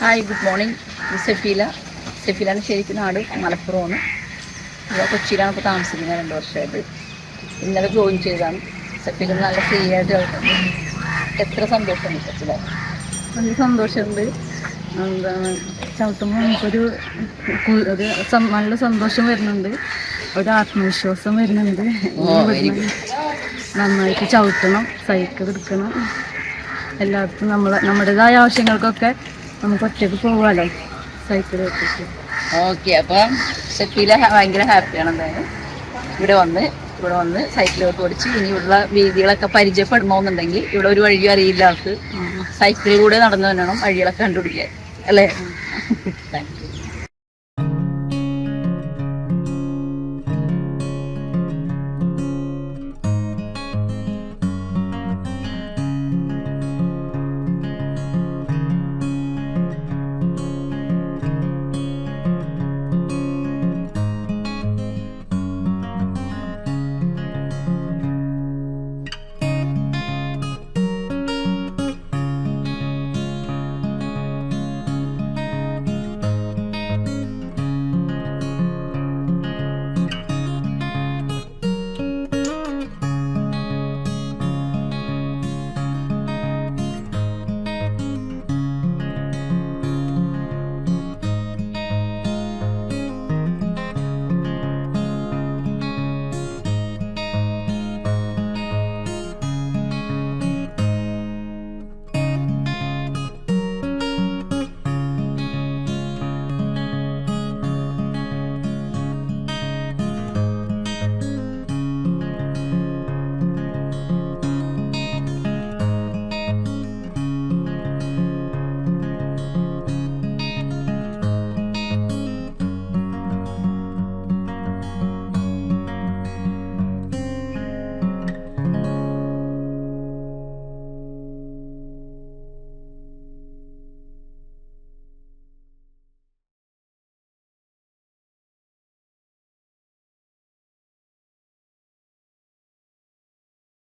Hi, good morning. ഇത് സെഫീലാണ് ശരിക്കും നാട് മലപ്പുറമാണ്. ഇവിടെ കൊച്ചിയിലാണ് ഇപ്പോൾ താമസിക്കുന്നത് 2 വർഷമായിട്ട്. ഇന്നലെ ജോയിൻ ചെയ്തതാണ്. സെഫീല നല്ല ഫ്രീ ആയിട്ട് കളിക്കുന്നത്. എത്ര സന്തോഷമുണ്ട് കൊച്ചിലെ, നല്ല സന്തോഷമുണ്ട്. എന്താണ് ചവിട്ടുമ്പോൾ നമുക്കൊരു നല്ല സന്തോഷം വരുന്നുണ്ട്, ഒരു ആത്മവിശ്വാസം വരുന്നുണ്ട്. നന്നായിട്ട് ചവിട്ടണം, സൈക്കിൾ എടുക്കണം, എല്ലാവർക്കും നമ്മുടേതായ ആവശ്യങ്ങൾക്കൊക്കെ നമുക്ക് ഒറ്റയ്ക്ക് പോകാമല്ലോ സൈക്കിൾ വെച്ചിട്ട്. ഓക്കെ, അപ്പം സെഫീല ഭയങ്കര ഹാപ്പിയാണ്. എന്തായാലും ഇവിടെ വന്ന് സൈക്കിളോട്ട് ഓടിച്ച് ഇനിയുള്ള വീതികളൊക്കെ പരിചയപ്പെടണമെന്നുണ്ടെങ്കിൽ ഇവിടെ ഒരു വഴി അറിയില്ല ആൾക്ക്. സൈക്കിളിലൂടെ നടന്നു തന്നെയാണ് വഴികളൊക്കെ കണ്ടുപിടിക്കാൻ, അല്ലേ?